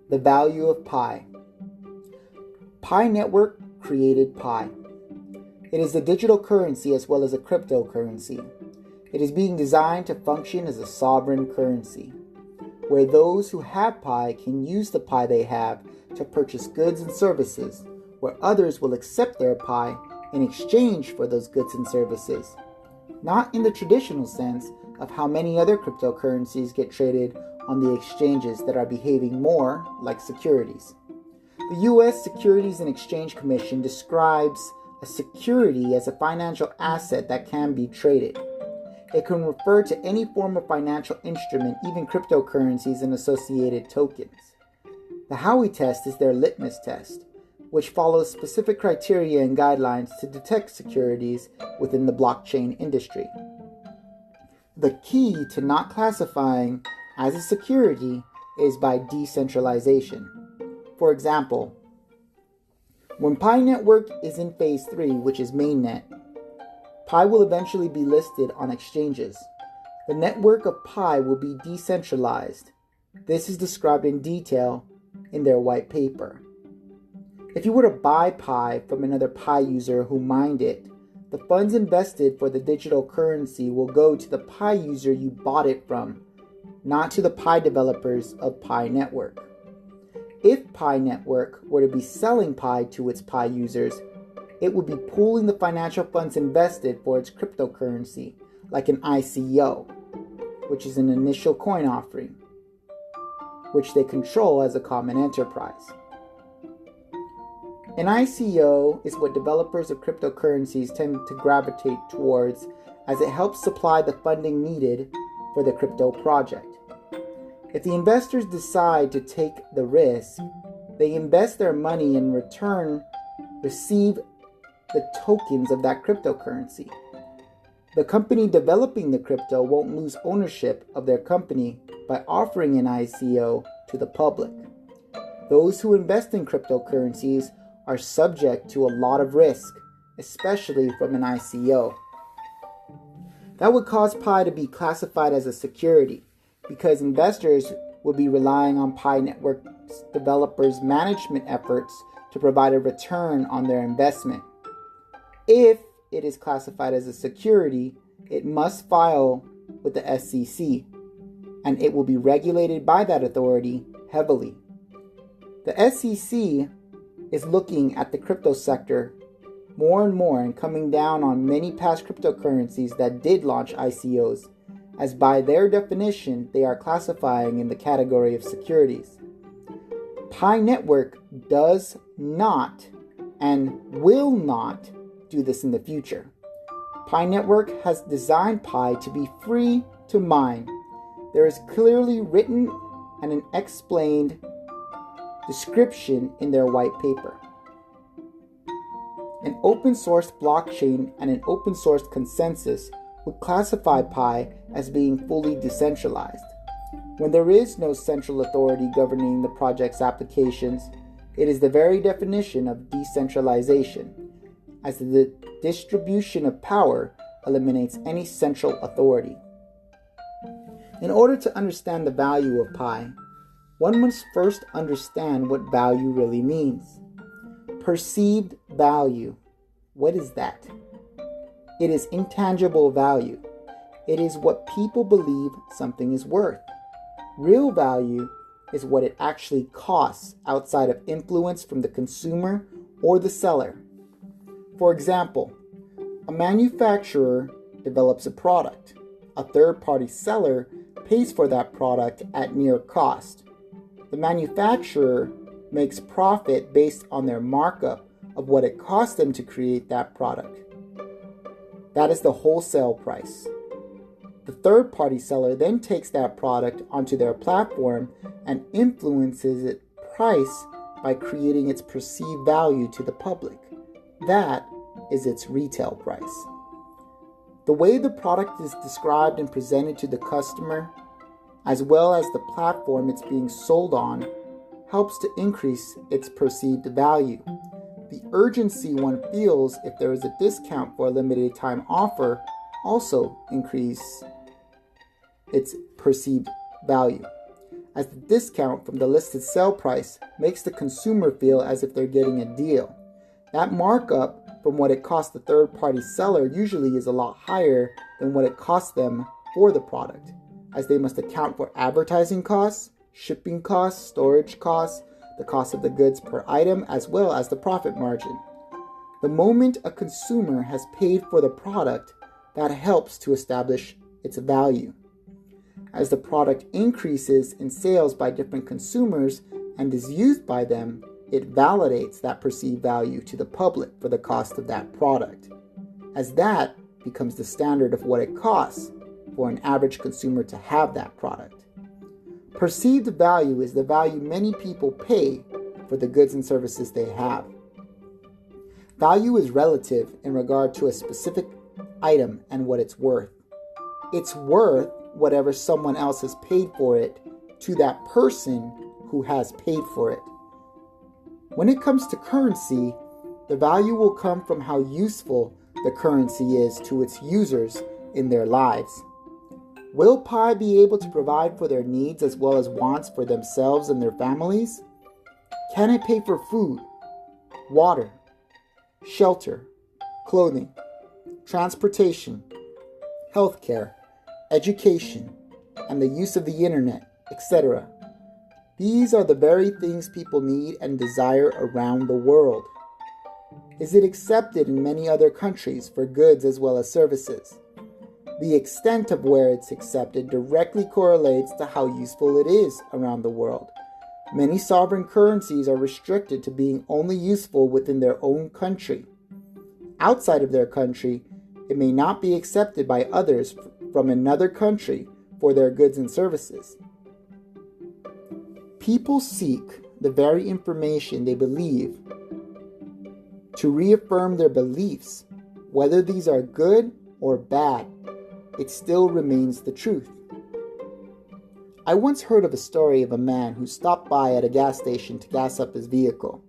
The value of Pi. Pi Network created Pi. It is a digital currency as well as a cryptocurrency. It is being designed to function as a sovereign currency, where those who have Pi can use the Pi they have to purchase goods and services, where others will accept their Pi in exchange for those goods and services. Not in the traditional sense of how many other cryptocurrencies get traded on the exchanges that are behaving more like securities. The U.S. Securities and Exchange Commission describes a security as a financial asset that can be traded. It can refer to any form of financial instrument, even cryptocurrencies and associated tokens. The Howie Test is their litmus test, which follows specific criteria and guidelines to detect securities within the blockchain industry. The key to not classifying as a security is by decentralization. For example, when Pi Network is in phase 3, which is mainnet, Pi will eventually be listed on exchanges. The network of Pi will be decentralized. This is described in detail in their white paper. If you were to buy Pi from another Pi user who mined it, the funds invested for the digital currency will go to the Pi user you bought it from, not to the Pi developers of Pi Network. If Pi Network were to be selling Pi to its Pi users, it would be pooling the financial funds invested for its cryptocurrency, like an ICO, which is an initial coin offering, which they control as a common enterprise. An ICO is what developers of cryptocurrencies tend to gravitate towards, as it helps supply the funding needed for the crypto project. If the investors decide to take the risk, they invest their money and in return receive the tokens of that cryptocurrency. The company developing the crypto won't lose ownership of their company by offering an ICO to the public. Those who invest in cryptocurrencies are subject to a lot of risk, especially from an ICO. That would cause Pi to be classified as a security, because investors will be relying on Pi Network's developers' management efforts to provide a return on their investment. If it is classified as a security, it must file with the SEC, and it will be regulated by that authority heavily. The SEC is looking at the crypto sector more and more and coming down on many past cryptocurrencies that did launch ICOs, as by their definition, they are classifying in the category of securities. Pi Network does not and will not do this in the future. Pi Network has designed Pi to be free to mine. There is clearly written and an explained description in their white paper. An open source blockchain and an open source consensus would classify Pi as being fully decentralized. When there is no central authority governing the project's applications, it is the very definition of decentralization, as the distribution of power eliminates any central authority. In order to understand the value of Pi, one must first understand what value really means. Perceived value. What is that? It is intangible value. It is what people believe something is worth. Real value is what it actually costs outside of influence from the consumer or the seller. For example, a manufacturer develops a product. A third-party seller pays for that product at near cost. The manufacturer makes profit based on their markup of what it cost them to create that product. That is the wholesale price. The third-party seller then takes that product onto their platform and influences its price by creating its perceived value to the public. That is its retail price. The way the product is described and presented to the customer, as well as the platform it's being sold on, helps to increase its perceived value. The urgency one feels if there is a discount for a limited time offer also increase its perceived value. as the discount from the listed sale price makes the consumer feel as if they're getting a deal. That markup from what it costs the third-party seller usually is a lot higher than what it costs them for the product, as they must account for advertising costs, shipping costs, storage costs, the cost of the goods per item, as well as the profit margin. The moment a consumer has paid for the product, that helps to establish its value. As the product increases in sales by different consumers and is used by them, it validates that perceived value to the public for the cost of that product, as that becomes the standard of what it costs for an average consumer to have that product. Perceived value is the value many people pay for the goods and services they have. Value is relative in regard to a specific item and what it's worth. It's worth whatever someone else has paid for it to that person who has paid for it. When it comes to currency, the value will come from how useful the currency is to its users in their lives. Will Pi be able to provide for their needs as well as wants for themselves and their families? Can it pay for food, water, shelter, clothing, transportation, healthcare, education, and the use of the internet, etc.? These are the very things people need and desire around the world. Is it accepted in many other countries for goods as well as services? The extent of where it's accepted directly correlates to how useful it is around the world. Many sovereign currencies are restricted to being only useful within their own country. Outside of their country, it may not be accepted by others from another country for their goods and services. People seek the very information they believe to reaffirm their beliefs. Whether these are good or bad, it still remains the truth. I once heard of a story of a man who stopped by at a gas station to gas up his vehicle.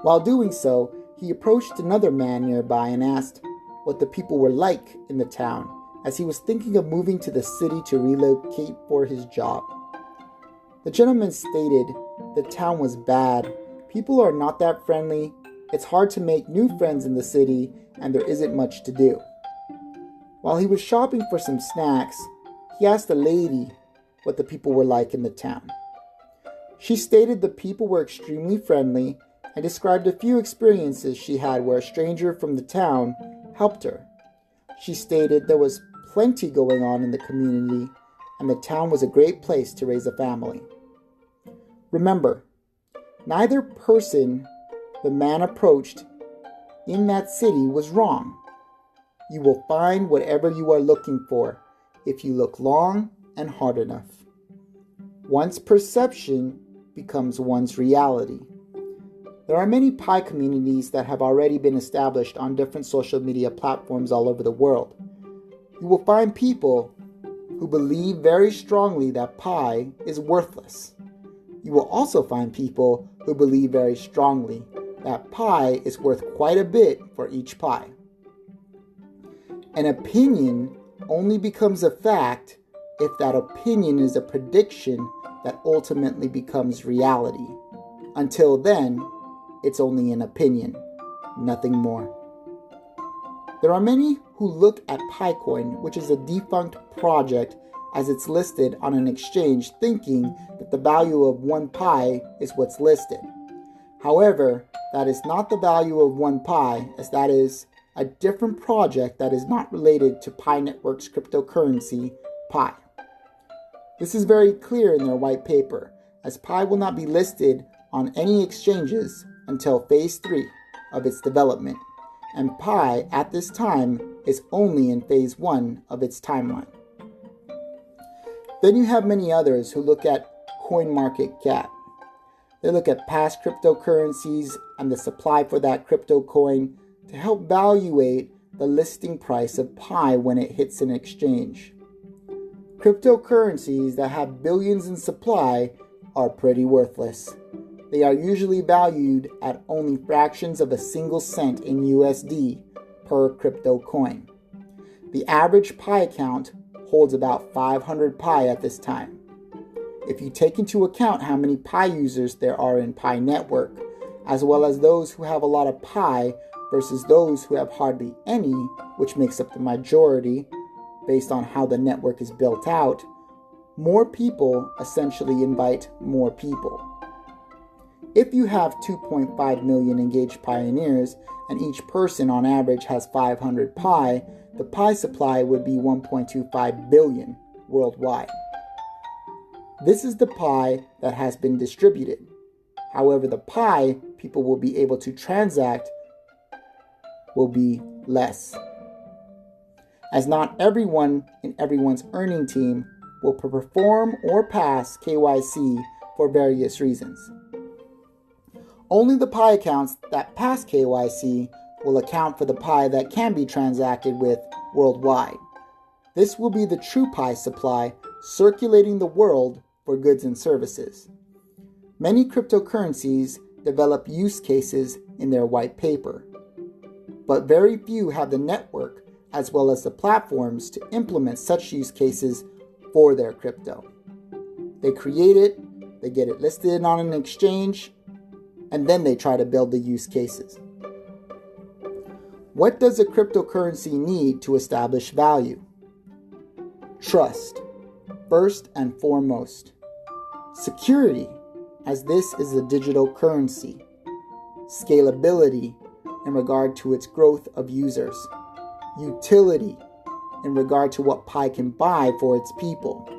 While doing so, he approached another man nearby and asked what the people were like in the town, as he was thinking of moving to the city to relocate for his job. The gentleman stated the town was bad, people are not that friendly, it's hard to make new friends in the city, and there isn't much to do. While he was shopping for some snacks, he asked a lady what the people were like in the town. She stated the people were extremely friendly and described a few experiences she had where a stranger from the town helped her. She stated there was plenty going on in the community and the town was a great place to raise a family. Remember, neither person the man approached in that city was wrong. You will find whatever you are looking for if you look long and hard enough. One's perception becomes one's reality. There are many Pi communities that have already been established on different social media platforms all over the world. You will find people who believe very strongly that Pi is worthless. You will also find people who believe very strongly that Pi is worth quite a bit for each Pi. An opinion only becomes a fact if that opinion is a prediction that ultimately becomes reality. Until then, it's only an opinion, nothing more. There are many who look at PiCoin, which is a defunct project, as it's listed on an exchange, thinking that the value of 1 Pi is what's listed. However, that is not the value of 1 Pi, as that is a different project that is not related to Pi Network's cryptocurrency, Pi. This is very clear in their white paper, as Pi will not be listed on any exchanges until Phase 3 of its development, and Pi at this time is only in Phase 1 of its timeline. Then you have many others who look at CoinMarketCap. They look at past cryptocurrencies and the supply for that crypto coin to help evaluate the listing price of Pi when it hits an exchange. Cryptocurrencies that have billions in supply are pretty worthless. They are usually valued at only fractions of a single cent in USD per crypto coin. The average Pi account holds about 500 Pi at this time. if you take into account how many Pi users there are in Pi network, as well as those who have a lot of Pi versus those who have hardly any, which makes up the majority based on how the network is built out, more people essentially invite more people. If you have 2.5 million engaged pioneers and each person on average has 500 Pi, the Pi supply would be 1.25 billion worldwide. This is the Pi that has been distributed. However, the Pi people will be able to transact will be less, as not everyone in everyone's earning team will perform or pass KYC for various reasons. Only the Pi accounts that pass KYC will account for the Pi that can be transacted with worldwide. This will be the true Pi supply circulating the world for goods and services. Many cryptocurrencies develop use cases in their white paper, but very few have the network as well as the platforms to implement such use cases for their crypto. They create it, they get it listed on an exchange, and then they try to build the use cases. What does a cryptocurrency need to establish value? Trust, first and foremost. Security, as this is a digital currency. Scalability, in regard to its growth of users. Utility, in regard to what Pi can buy for its people.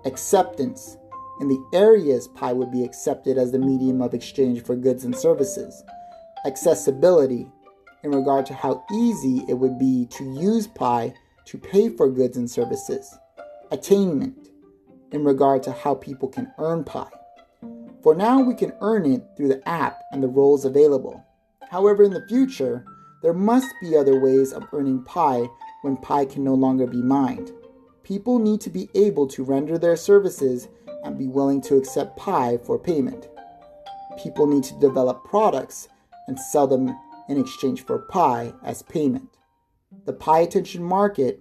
Acceptance, in the areas Pi would be accepted as the medium of exchange for goods and services. Accessibility, in regard to how easy it would be to use Pi to pay for goods and services. Attainment, in regard to how people can earn Pi. For now, we can earn it through the app and the roles available. However, in the future, there must be other ways of earning Pi when Pi can no longer be mined. People need to be able to render their services and be willing to accept Pi for payment. People need to develop products and sell them in exchange for Pi as payment. The Pi attention market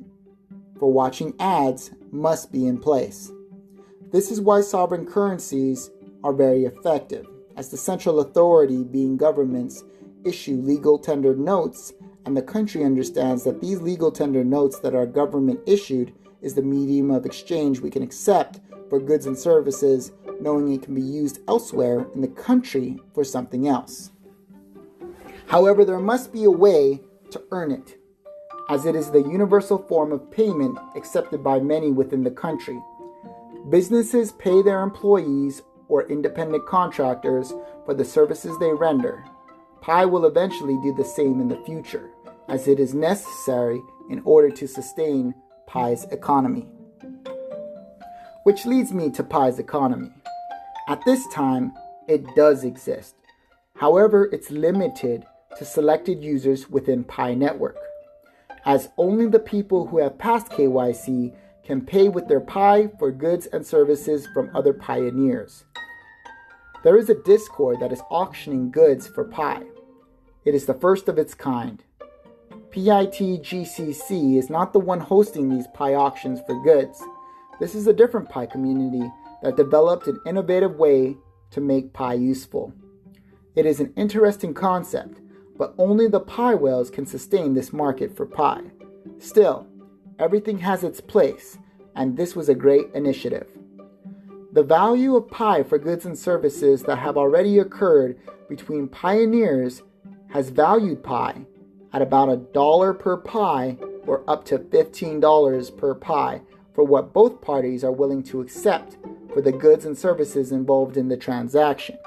for watching ads must be in place. This is why sovereign currencies are very effective, as the central authority, being governments, issue legal tendered notes, and the country understands that these legal tender notes that are government issued is the medium of exchange we can accept for goods and services, knowing it can be used elsewhere in the country for something else. However, there must be a way to earn it, as it is the universal form of payment accepted by many within the country. Businesses pay their employees or independent contractors for the services they render. Pi will eventually do the same in the future, as it is necessary in order to sustain Pi's economy. Which leads me to Pi's economy. At this time, it does exist. However, it's limited to selected users within Pi network, as only the people who have passed KYC can pay with their Pi for goods and services from other pioneers. There is a Discord that is auctioning goods for Pi. It is the first of its kind. PITGCC is not the one hosting these Pi auctions for goods. This is a different Pi community that developed an innovative way to make Pi useful. It is an interesting concept, but only the Pi whales can sustain this market for Pi. Still, everything has its place, and this was a great initiative. The value of Pi for goods and services that have already occurred between pioneers has valued Pi at about $1 per Pi or up to $15 per Pi for what both parties are willing to accept for the goods and services involved in the transaction.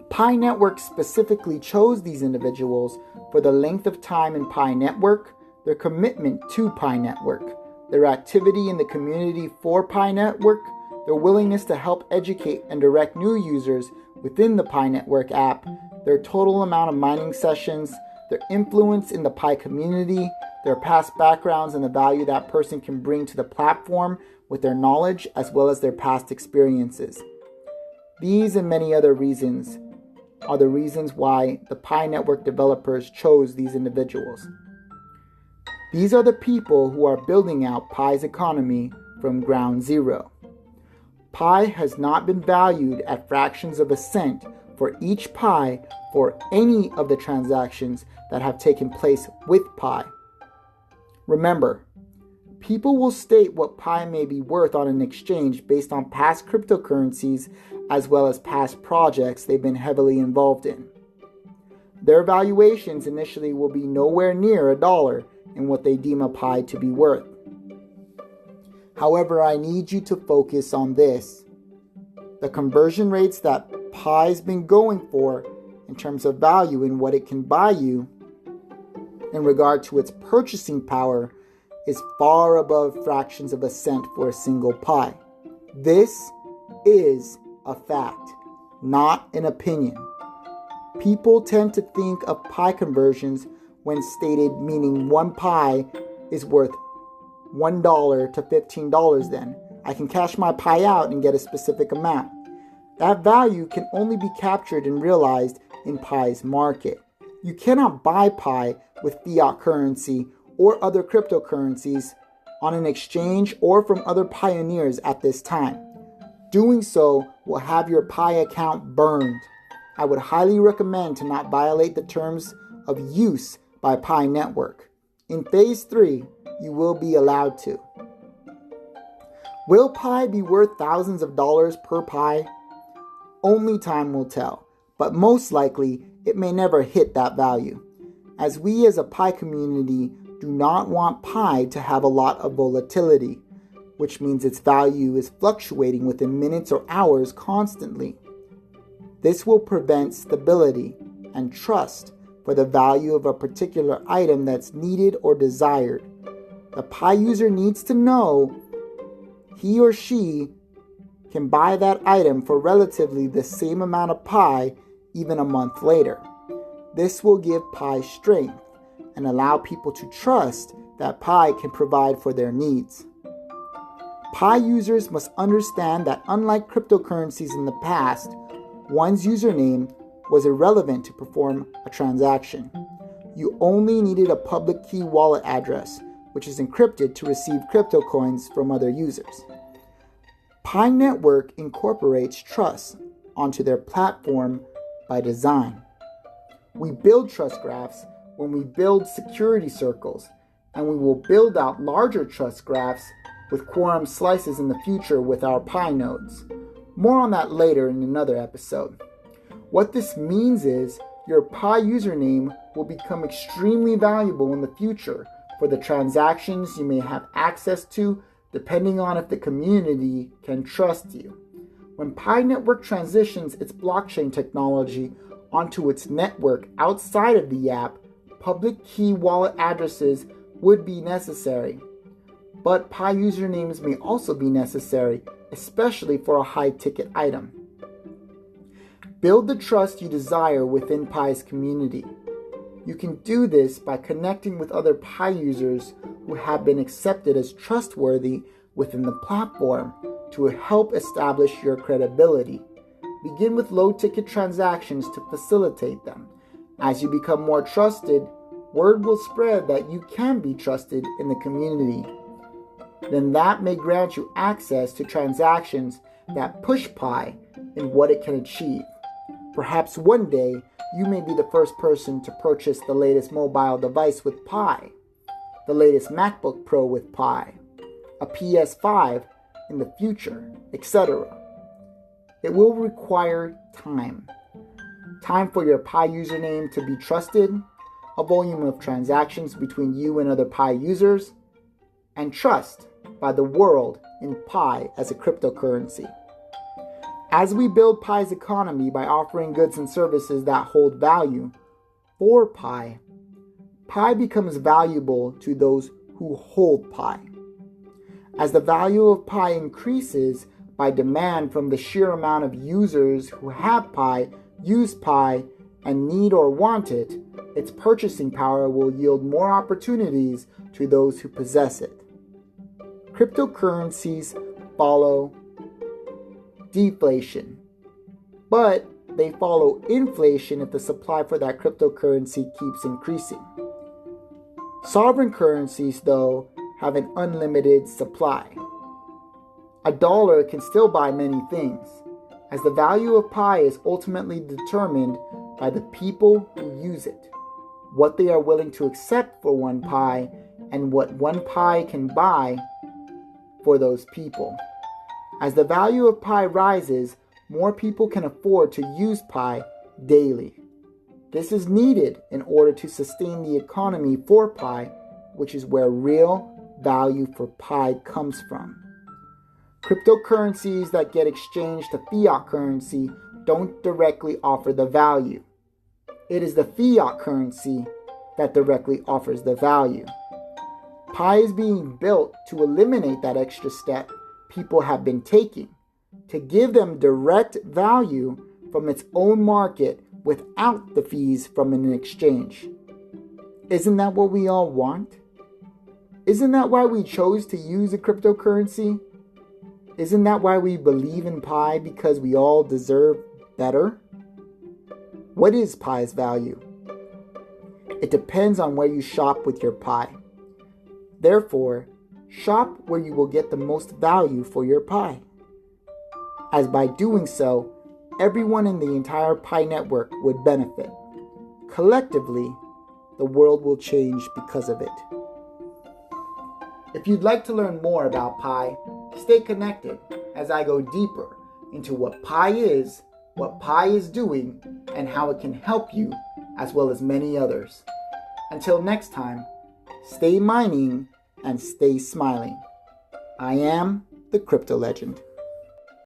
Pi Network specifically chose these individuals for the length of time in Pi Network, their commitment to Pi Network, their activity in the community for Pi Network, their willingness to help educate and direct new users within the Pi Network app, their total amount of mining sessions, their influence in the Pi community, their past backgrounds, and the value that person can bring to the platform with their knowledge as well as their past experiences. These and many other reasons are the reasons why the Pi Network developers chose these individuals. These are the people who are building out Pi's economy from ground zero. Pi has not been valued at fractions of a cent for each pi for any of the transactions that have taken place with pi. Remember, people will state what pi may be worth on an exchange based on past cryptocurrencies as well as past projects they've been heavily involved in. Their valuations initially will be nowhere near $1 in what they deem a pi to be worth. However, I need you to focus on this. The conversion rates that Pi's been going for in terms of value and what it can buy you in regard to its purchasing power is far above fractions of a cent for a single pi. This is a fact, not an opinion. People tend to think of pi conversions when stated meaning one pi is worth $1 to $15 then. I can cash my pi out and get a specific amount. That value can only be captured and realized in pi's market. You cannot buy pi with fiat currency or other cryptocurrencies on an exchange or from other pioneers at this time. Doing so will have your pi account burned. I would highly recommend to not violate the terms of use by Pi Network. In Phase 3, you will be allowed to. Will pi be worth thousands of dollars per pi? Only time will tell, but most likely it may never hit that value, as we as a pi community do not want pi to have a lot of volatility, which means its value is fluctuating within minutes or hours constantly. This will prevent stability and trust for the value of a particular item that's needed or desired. The pi user needs to know he or she can buy that item for relatively the same amount of pi even a month later. This will give pi strength and allow people to trust that pi can provide for their needs. Pi users must understand that unlike cryptocurrencies in the past, one's username was irrelevant to perform a transaction. You only needed a public key wallet address, which is encrypted to receive crypto coins from other users. Pi Network incorporates trust onto their platform by design. We build trust graphs when we build security circles, and we will build out larger trust graphs with quorum slices in the future with our Pi nodes. More on that later in another episode. What this means is your Pi username will become extremely valuable in the future for the transactions you may have access to, depending on if the community can trust you. When Pi Network transitions its blockchain technology onto its network outside of the app, public key wallet addresses would be necessary. But Pi usernames may also be necessary, especially for a high-ticket item. Build the trust you desire within Pi's community. You can do this by connecting with other Pi users who have been accepted as trustworthy within the platform to help establish your credibility. Begin with low-ticket transactions to facilitate them. As you become more trusted, word will spread that you can be trusted in the community. Then that may grant you access to transactions that push Pi in what it can achieve. Perhaps one day, you may be the first person to purchase the latest mobile device with Pi, the latest MacBook Pro with Pi, a PS5 in the future, etc. It will require time. Time for your Pi username to be trusted, a volume of transactions between you and other Pi users, and trust by the world in Pi as a cryptocurrency. As we build Pi's economy by offering goods and services that hold value for Pi, Pi becomes valuable to those who hold Pi. As the value of Pi increases by demand from the sheer amount of users who have Pi, use Pi, and need or want it, its purchasing power will yield more opportunities to those who possess it. Cryptocurrencies follow deflation, but they follow inflation if the supply for that cryptocurrency keeps increasing. Sovereign currencies, though, have an unlimited supply. $1 can still buy many things, as the value of pi is ultimately determined by the people who use it, what they are willing to accept for one pi, and what one pi can buy for those people. As the value of pi rises, more people can afford to use pi daily. This is needed in order to sustain the economy for pi, which is where real value for pi comes from. Cryptocurrencies that get exchanged to fiat currency don't directly offer the value. It is the fiat currency that directly offers the value. Pi is being built to eliminate that extra step people have been taking, to give them direct value from its own market without the fees from an exchange. Isn't that what we all want? Isn't that why we chose to use a cryptocurrency? Isn't that why we believe in pi, because we all deserve better? What is pi's value? It depends on where you shop with your pi. Therefore, shop where you will get the most value for your pi, as by doing so, everyone in the entire pi network would benefit. Collectively, the world will change because of it. If you'd like to learn more about pi, stay connected as I go deeper into what pi is doing, and how it can help you, as well as many others. Until next time, stay mining and stay smiling. I am the Crypto Legend.